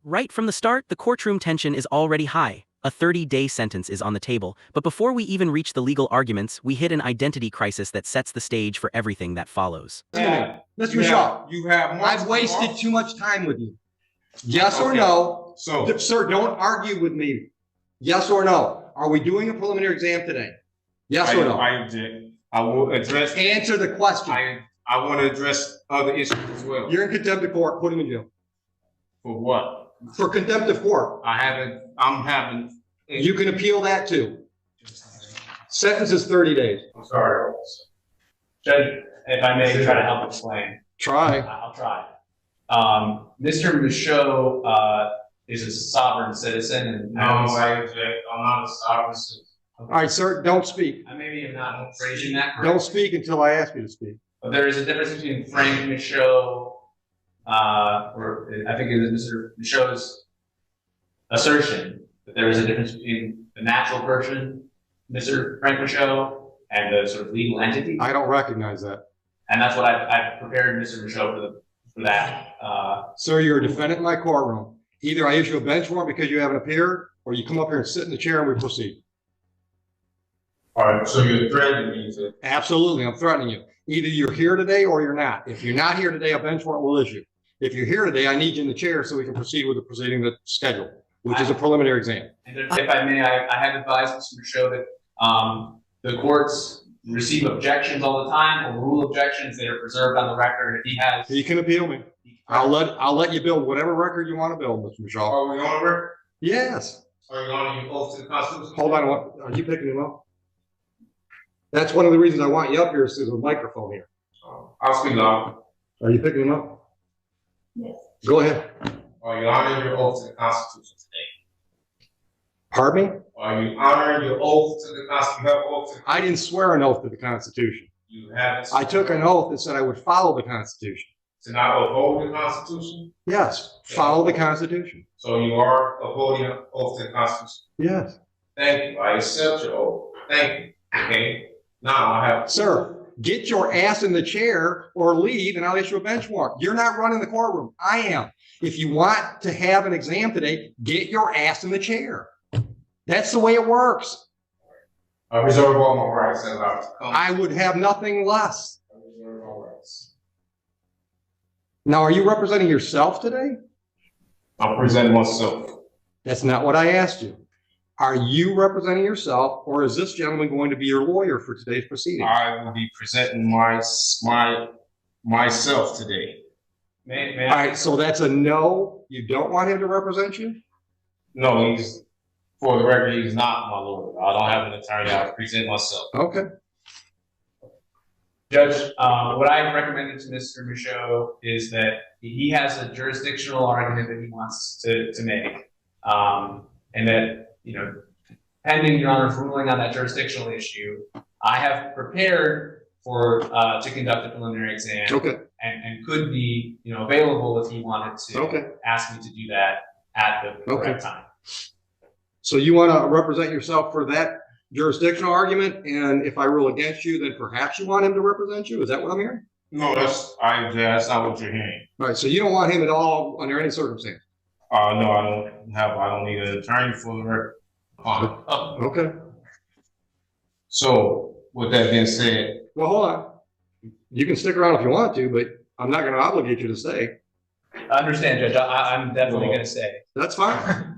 Right from the start, the courtroom tension is already high. A 30-day sentence is on the table, but before we even reach the legal arguments, we hit an identity crisis that sets the stage for everything that follows. Mr. Michaud, I've wasted too much time with you. Yes or no? So, Sir, don't argue with me. Yes or no? Are we doing a preliminary exam today? Yes or no? I object. I will address. Answer the question. I want to address other issues as well. You're in contempt of court. Put him in jail. For what? For contempt of court. I'm having. You can appeal that too. Sentence is 30 days. I'm sorry. Judge, if I may try to help explain. Try. I'll try. Mr. Michaud is a sovereign citizen. And I'm not a sovereign citizen. All right, sir, don't speak. I maybe am not phrasing that correctly. Don't speak until I ask you to speak. But there is a difference between Frank Michaud, or I think it is Mr. Michaud's assertion that there is a difference between the natural person, Mr. Frank Michaud, and the sort of legal entity. I don't recognize that. And that's what I've prepared Mr. Michaud for that. Sir, you're a defendant in my courtroom. Either I issue a bench warrant because you haven't appeared, or you come up here and sit in the chair and we proceed. All right, so you're threatening me to. Absolutely, I'm threatening you. Either you're here today or you're not. If you're not here today, a bench warrant will issue. If you're here today, I need you in the chair so we can proceed with the proceeding that's scheduled, which is a preliminary exam. And if I may, I have advised Mr. Michaud that the courts receive objections all the time, or rule objections that are preserved on the record. If he has, You can appeal me. I'll let you build whatever record you want to build, Mr. Michaud. Are we on record? Yes. Are you on your oath to the Constitution? Hold on. Are you picking him up? That's one of the reasons I want you up here is there's a microphone here. I'll speak loud. Are you picking him up? Yes. Go ahead. Are you honoring your oath to the Constitution today? Pardon me? Are you honoring your oath to the Constitution? You have an oath to I didn't swear an oath to the Constitution. You have I took an oath that said I would follow the Constitution. to not uphold the Constitution? Yes, follow the Constitution. So you are upholding an oath to the Constitution? Yes. Thank you. I accept your oath. Thank you. Okay. Now I have. Sir, get your ass in the chair or leave and I'll issue a bench warrant. You're not running the courtroom. I am. If you want to have an exam today, get your ass in the chair. That's the way it works. I reserve all my rights as I would have nothing less. I reserve all rights. Now, are you representing yourself today? I'm presenting myself. That's not what I asked you. Are you representing yourself, or is this gentleman going to be your lawyer for today's proceeding? I will be presenting myself today. may All I? right, so that's a no. You don't want him to represent you? No, for the record, he's not my lawyer. I don't have an attorney. I present myself. Okay. Judge, what I've recommended to Mr. Michaud is that he has a jurisdictional argument that he wants to make, and that, pending Your Honor's ruling on that jurisdictional issue, I have prepared to conduct a preliminary exam. Okay. And could be, available if he wanted to ask me to do that at the correct time. So you want to represent yourself for that jurisdictional argument, and if I rule against you, then perhaps you want him to represent you? Is that what I'm hearing? No, that's not what you're hearing. All right, so you don't want him at all under any circumstance? No, I don't need an attorney for the record. Okay. So with that being said, Well, hold on. You can stick around if you want to, but I'm not going to obligate you to stay. I understand, Judge. I'm definitely going to stay. That's fine.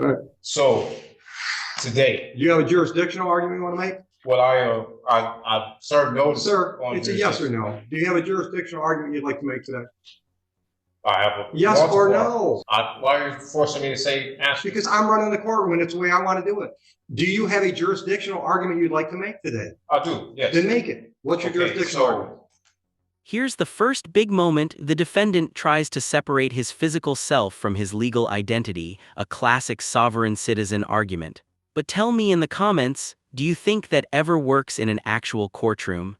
All right. so today, You have a jurisdictional argument you want to make? what I served notice. Sir, on it's a yes or no. Do you have a jurisdictional argument you'd like to make today? I have a Yes or multiple- no? Why are you forcing me to say answer? Because I'm running the courtroom and it's the way I want to do it. Do you have a jurisdictional argument you'd like to make today? I do, yes. Then make it. What's your Okay, jurisdictional so- argument? Here's the first big moment. The defendant tries to separate his physical self from his legal identity, a classic sovereign citizen argument. But tell me in the comments, do you think that ever works in an actual courtroom?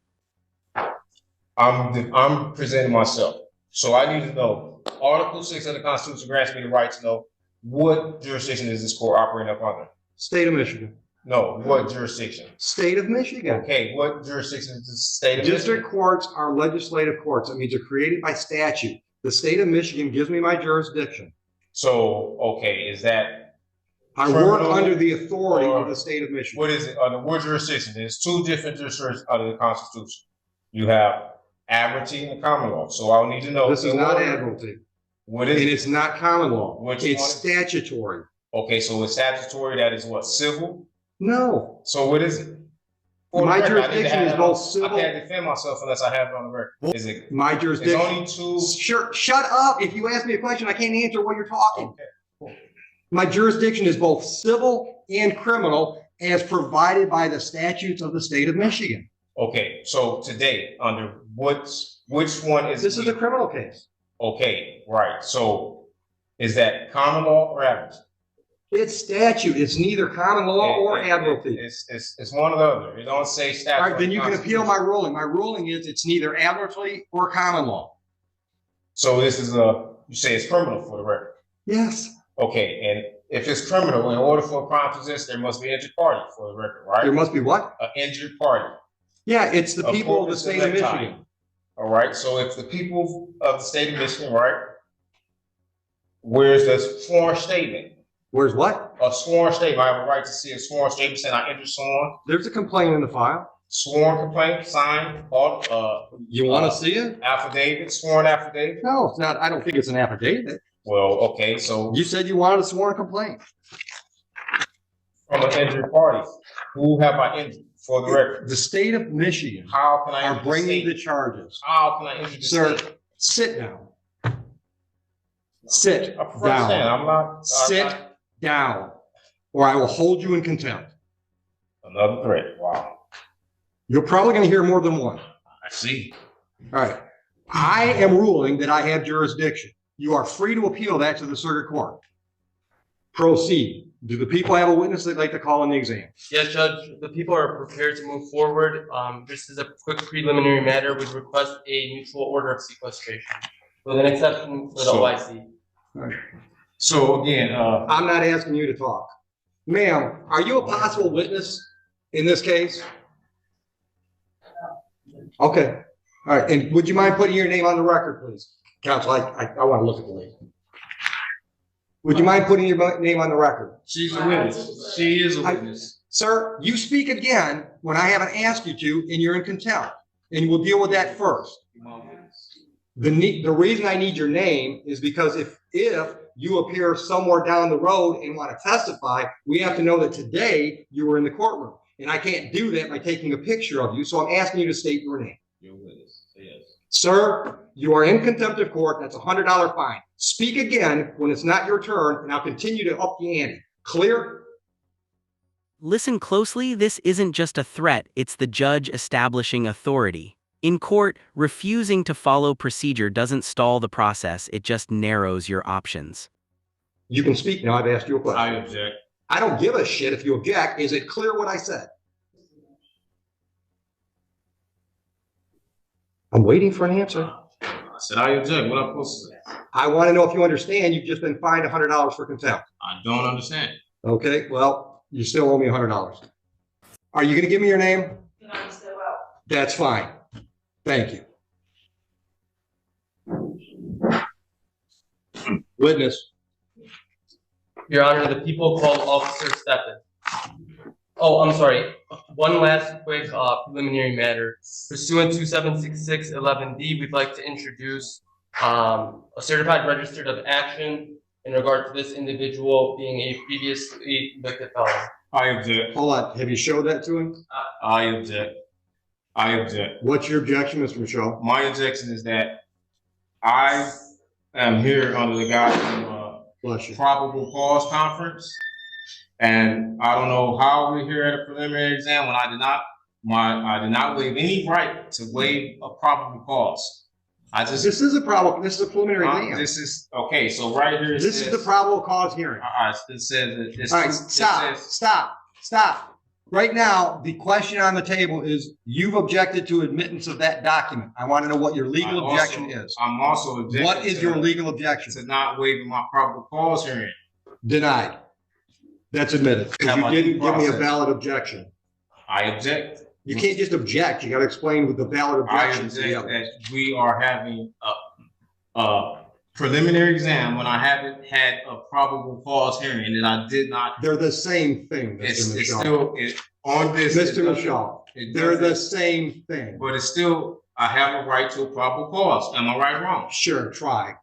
I'm presenting myself. So I need to know, Article 6 of the Constitution grants me the right to know what jurisdiction is this court operating up under? State of Michigan. No, what jurisdiction? State of Michigan. Okay, what jurisdiction is the state of District Michigan? courts are legislative courts. That means they're created by statute. The state of Michigan gives me my jurisdiction. So, okay, is that I work criminal under the authority or of the state of Michigan. what is it under what jurisdiction? There's two different jurisdictions under the Constitution. You have admiralty and the common law. So I'll need to know. This is not admiralty. What And is it? it's not common law. Which It's one? statutory. Okay, so it's statutory. That is what, civil? No. So what is it? For the My record, I need to jurisdiction have is that both on- civil. I can't defend myself unless I have it on the record. Is it? My It's jurisdiction. only two. Sure, shut up. If you ask me a question, I can't answer while you're talking. Okay. My jurisdiction is both civil and criminal as provided by the statutes of the state of Michigan. Okay, so today, under which one is? This is a criminal case. Okay, right. So is that common law or admiralty? It's statute. It's neither common law or admiralty. It's one or the other. It don't say statute. All right, then you can appeal my ruling. My ruling is it's neither admiralty or common law. So this is you say it's criminal for the record. Yes. Okay, and if it's criminal, in order for a crime to exist, there must be an injured party for the record, right? There must be what? An injured party. Yeah, it's the A people of the corpus state of electi. Michigan. All right, so if the people of the state of Michigan, right? Where's the sworn statement? Where's what? A sworn statement. I have a right to see a sworn statement saying I injured someone. There's a complaint in the file. Sworn complaint, signed, You want to see it? affidavit, sworn affidavit. No, it's not. I don't think it's an affidavit. Well, okay, so You said you wanted a sworn complaint. from an injured party, who have I injured for the record? The state of Michigan How can I are injure the bringing the state? charges. How can I injure the Sir, state? sit down. Sit I understand. down. I'm not. Sit down, or I will hold you in contempt. Another threat. Wow. You're probably going to hear more than one. I see. All right. I am ruling that I have jurisdiction. You are free to appeal that to the circuit court. Proceed. Do the people have a witness they'd like to call in the exam? Yes, Judge, the people are prepared to move forward. Just as a quick preliminary matter, we request a mutual order of sequestration with an exception for the So- OIC. So again, I'm not asking you to talk. Ma'am, are you a possible witness in this case? Okay. All right. And would you mind putting your name on the record, please? Counsel, I want to look at the lady. Would you mind putting your name on the record? She's a witness. She is a witness. Sir, you speak again when I haven't asked you to, and you're in contempt. And we'll deal with that first. The reason I need your name is because if you appear somewhere down the road and want to testify, we have to know that today you were in the courtroom. And I can't do that by taking a picture of you, so I'm asking you to state your name. your witness. Yes. Sir, you are in contempt of court. That's $100 fine. Speak again when it's not your turn, and I'll continue to up the ante. Clear? Listen closely, this isn't just a threat, it's the judge establishing authority. In court, refusing to follow procedure doesn't stall the process, it just narrows your options. You can speak now. I've asked you a question. I object. I don't give a shit if you object. Is it clear what I said? I'm waiting for an answer. I said I object. What I'm supposed to say? I want to know if you understand you've just been fined $100 for contempt. I don't understand. Okay, well, you still owe me $100. Are you going to give me your name? That's fine. Thank you. Witness. Your Honor, the people called Officer Steppen. Oh, I'm sorry. One last quick preliminary matter. Pursuant to 76611D, we'd like to introduce a certified registered of action in regard to this individual being a previously convicted felon. I object. Hold on. Have you showed that to him? I object. I object. What's your objection, Mr. Michaud? My objection is that I am here under the guise of Bless you. probable cause conference. And I don't know how we're here at a preliminary exam when I did not waive any right to waive a probable cause. This is a problem. This is a preliminary exam. This is, okay, so right here it This says. is the probable cause hearing. All right, it says that this. All right, it stop, says- stop. Right now, the question on the table is, you've objected to admittance of that document. I want to know what your legal I objection also- is. I'm also objecting. What is your legal objection? To not waiving my probable cause hearing. Denied. That's admitted. Because How you about didn't due give me a process? valid objection. I object. You can't just object. You got to explain what the valid I objection is. object that we are having a preliminary exam when I haven't had a probable cause hearing and I did not. They're the same thing, It's Mr. Michaud. still on this. Mr. Michaud, they're the same thing. But it's still, I have a right to a probable cause. Am I right or wrong? Sure, try.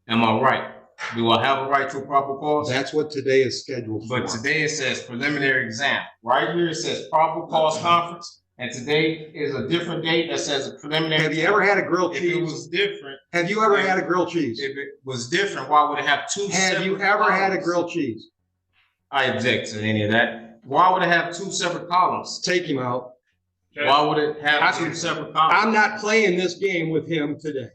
Am I right? Do I have a right to a probable cause? That's what today is scheduled for. But today it says preliminary exam. Right here it says probable cause conference. And today is a different date that says a preliminary. Have you ever had a grilled If cheese? it was different. Have you ever had a grilled cheese? If it was different, why would it have two separate Have you ever had a columns? grilled cheese? I object to any of that. Why would it have two separate columns? Take him out. Why would it have two separate columns? I'm not playing this game with him today.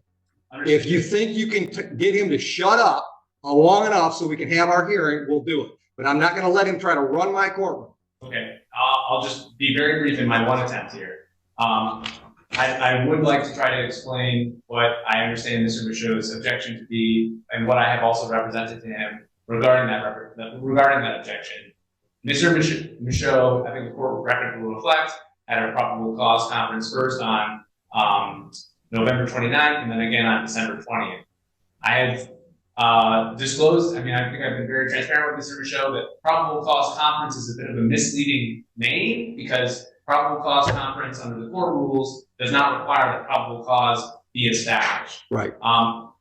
If you think you can get him to shut up long enough so we can have our hearing, we'll do it. But I'm not going to let him try to run my courtroom. Okay, I'll just be very brief in my one attempt here. I would like to try to explain what I understand Mr. Michaud's objection to be, and what I have also represented to him regarding that objection. Mr. Michaud, I think the court record will reflect, had a probable cause conference first on November 29th and then again on December 20th. I have disclosed, I think I've been very transparent with Mr. Michaud that probable cause conference is a bit of a misleading name because probable cause conference under the court rules does not require that probable cause be established. Right.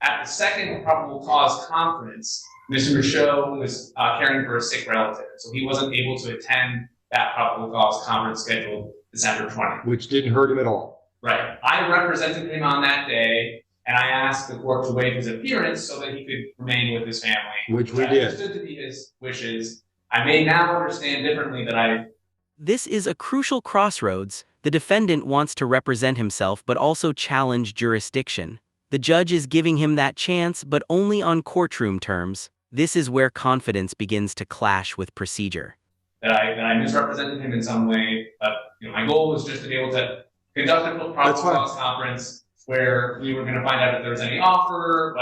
At the second probable cause conference, Mr. Michaud was caring for a sick relative, so he wasn't able to attend that probable cause conference scheduled December 20th. Which didn't hurt him at all. Right. I represented him on that day, and I asked the court to waive his appearance so that he could remain with his family. Which we I did. understood to be his wishes. I may now understand differently that This is a crucial crossroads. The defendant wants to represent himself but also challenge jurisdiction. The judge is giving him that chance, but only on courtroom terms. This is where confidence begins to clash with procedure. that I misrepresented him in some way. But my goal was just to be able to conduct a probable cause conference where we were going to find out if there was any offer,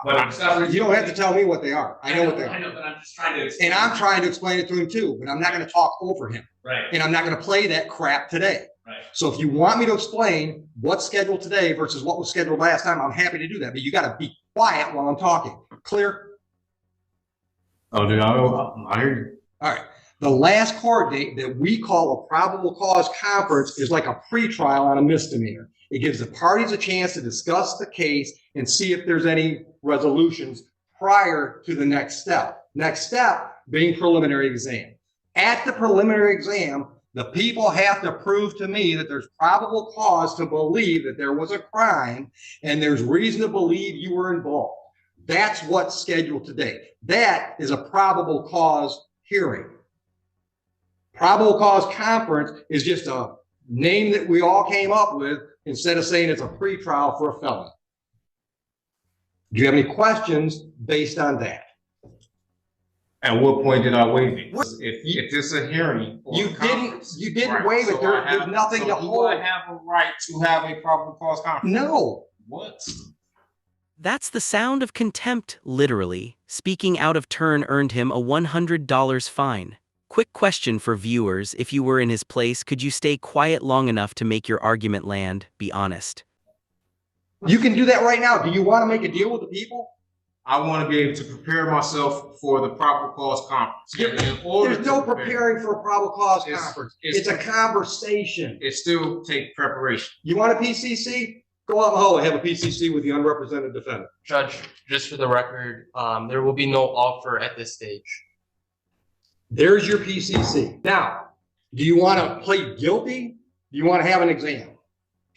whether discovery. You don't have to tell me what they are. I know what they are. I know, but I'm just trying to explain. And I'm trying to explain it to him too, but I'm not going to talk over him. Right. And I'm not going to play that crap today. Right. So if you want me to explain what's scheduled today versus what was scheduled last time, I'm happy to do that. But you got to be quiet while I'm talking. Clear? Oh, dude, I hear you. All right. The last court date that we call a probable cause conference is like a pretrial on a misdemeanor. It gives the parties a chance to discuss the case and see if there's any resolutions prior to the next step. Next step being preliminary exam. At the preliminary exam, the people have to prove to me that there's probable cause to believe that there was a crime and there's reason to believe you were involved. That's what's scheduled today. That is a probable cause hearing. Probable cause conference is just a name that we all came up with instead of saying it's a pretrial for a felon. Do you have any questions based on that? At what point did I waive it? If this is a hearing. Or You a conference, didn't right, waive it. so There's nothing to hold. Do I have a right to have a probable cause conference? No. What? That's the sound of contempt, literally. Speaking out of turn earned him a $100 fine. Quick question for viewers: if you were in his place, could you stay quiet long enough to make your argument land? Be honest. You can do that right now. Do you want to make a deal with the people? I want to be able to prepare myself for the probable cause conference. There's no preparing for a probable cause conference. It's a conversation. It still takes preparation. You want a PCC? Go out in the hall and have a PCC with the unrepresented defendant. Judge, just for the record, there will be no offer at this stage. There's your PCC. Now, do you want to plead guilty? Do you want to have an exam?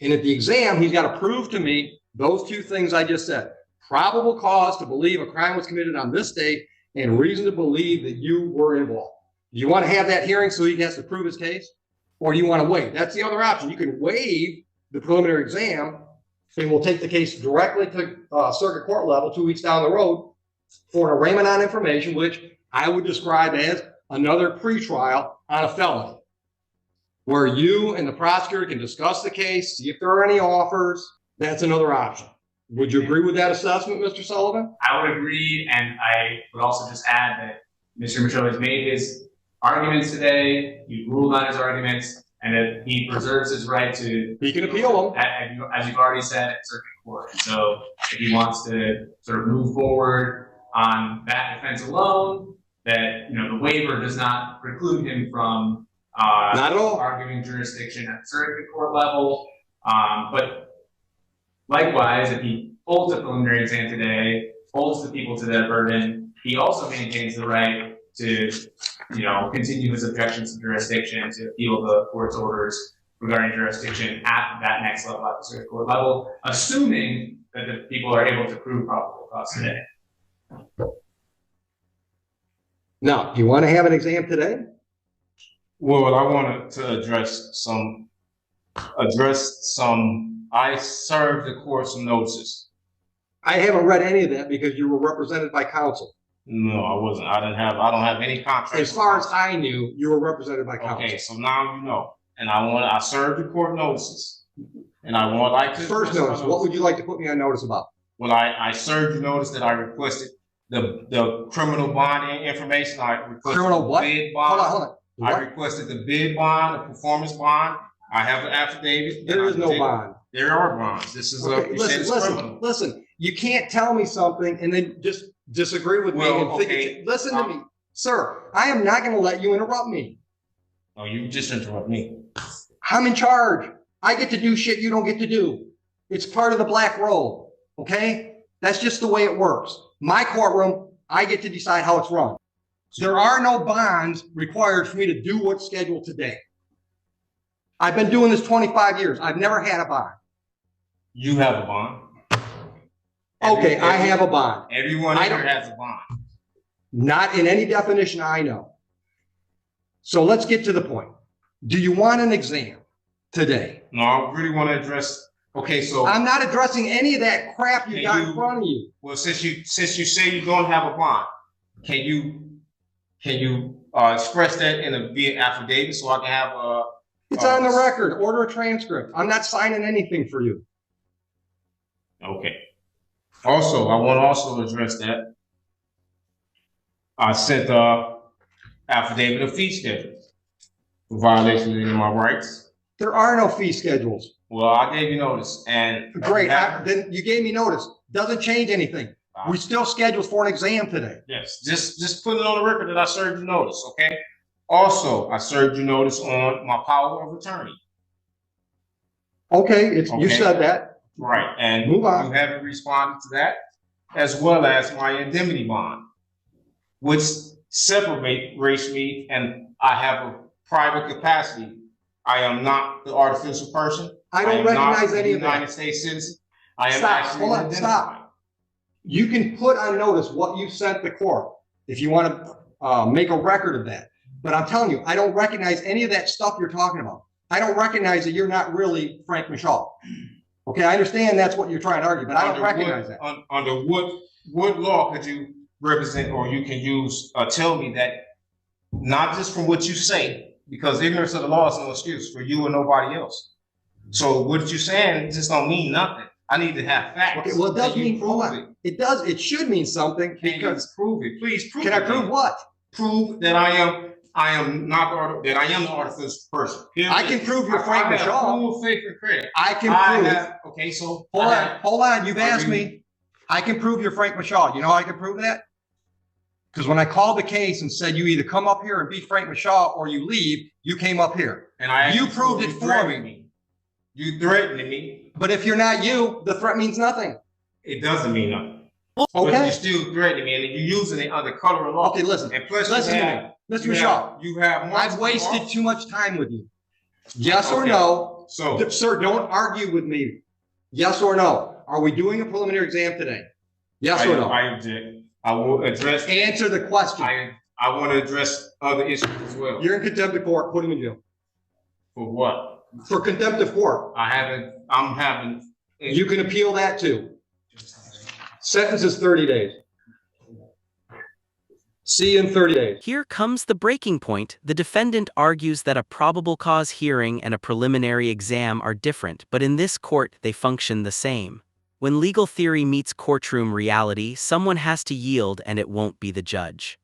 And at the exam, he's got to prove to me those two things I just said. Probable cause to believe a crime was committed on this date and reason to believe that you were involved. Do you want to have that hearing so he has to prove his case? Or do you want to waive? That's the other option. You can waive the preliminary exam and we'll take the case directly to circuit court level 2 weeks down the road for an arraignment on information, which I would describe as another pretrial on a felony, where you and the prosecutor can discuss the case, see if there are any offers. That's another option. Would you agree with that assessment, Mr. Sullivan? I would agree, and I would also just add that Mr. Michaud has made his arguments today. He ruled on his arguments, and that he preserves his right to. He can appeal them. As you've already said at circuit court. So if he wants to sort of move forward on that defense alone, that, you know, the waiver does not preclude him from Not at all. arguing jurisdiction at the circuit court level. But likewise, if he holds a preliminary exam today, holds the people to that burden, he also maintains the right to, you know, continue his objections to jurisdiction, to appeal the court's orders regarding jurisdiction at that next level, at the circuit court level, assuming that the people are able to prove probable cause today. Now, do you want to have an exam today? Well, I wanted to address some, I served the court some notices. I haven't read any of that because you were represented by counsel. No, I wasn't. I don't have any contract. As far as I knew, you were represented by counsel. Okay, so now you know. And I served the court notices. And I would like to. First notice, what would you like to put me on notice about? Well, I served the notice that I requested the criminal bond information. I requested Criminal what? the bid bond. Hold on. I What? requested the bid bond, the performance bond. I have an affidavit. There is no bond. There are bonds. This is Okay, you said it's criminal. listen. You can't tell me something and then just disagree with me Well, and think, okay. listen to me. Sir, I am not going to let you interrupt me. Oh, you just interrupt me. I'm in charge. I get to do shit you don't get to do. It's part of the black robe. Okay? That's just the way it works. My courtroom, I get to decide how it's run. There are no bonds required for me to do what's scheduled today. I've been doing this 25 years. I've never had a bond. You have a bond. Okay, I have a bond. Everyone I here don't- has a bond. Not in any definition I know. So let's get to the point. Do you want an exam today? No, I really want to address. Okay, so I'm not addressing any of that crap you Can got in you- front of you. well, since you say you don't have a bond, can you express that in a via affidavit so I can have a? It's on the record. Order a transcript. I'm not signing anything for you. Okay. Also, I want to also address that. I sent the affidavit of fee schedule for violation of any of my rights. There are no fee schedules. Well, I gave you notice and. Great. Then you gave me notice. Doesn't change anything. We still scheduled for an exam today. Yes, just put it on the record that I served you notice, okay? Also, I served you notice on my power of attorney. Okay, you Okay. said that. Right, and Move on. you haven't responded to that, as well as my indemnity bond, which separates me, and I have a private capacity. I am not the artificial person. I don't am not recognize a any of that. United States citizen. I am Stop. actually Hold on. identified. Stop. You can put on notice what you sent the court if you want to make a record of that. But I'm telling you, I don't recognize any of that stuff you're talking about. I don't recognize that you're not really Frank Michaud. Okay, I understand that's what you're trying to argue, but I don't recognize that. Under what law could you represent or you can use, tell me that, not just from what you say, because ignorance of the law is no excuse for you or nobody else. So what you're saying just don't mean nothing. I need to have facts. Okay, well, it does Can you mean, hold prove on. It does, it should mean something Can you because, prove it? Please prove it. can I prove what? Prove that I am not that I am the artificial person. Here I it can is. prove you're Frank I have Michaud. full faith and credit. I can I prove, have, okay, so. hold on, you've I asked mean- me. I can prove you're Frank Michaud. You know how I can prove that? Because when I called the case and said you either come up here and be Frank Michaud or you leave, you came up here. And I You actually- proved it you for threatened me. You threatened me. But if you're not you, the threat means nothing. It doesn't mean nothing. But Okay? you're still threatening me and you're using it under color of law. Okay, listen. And plus Listen you to have, me. Mr. you Michaud, have, you have. I've multiple wasted lawsuits. too much time with you. Yes or Okay. no? So, Sir, don't argue with me. Yes or no? Are we doing a preliminary exam today? Yes or no? I object. I will address, Answer the question. I want to address other issues as well. You're in contempt of court. Put him in jail. For what? For contempt of court. I'm having. You can appeal that too. Sentence is 30 days. See you in 30 days. Here comes the breaking point. The defendant argues that a probable cause hearing and a preliminary exam are different, but in this court they function the same. When legal theory meets courtroom reality, someone has to yield and it won't be the judge.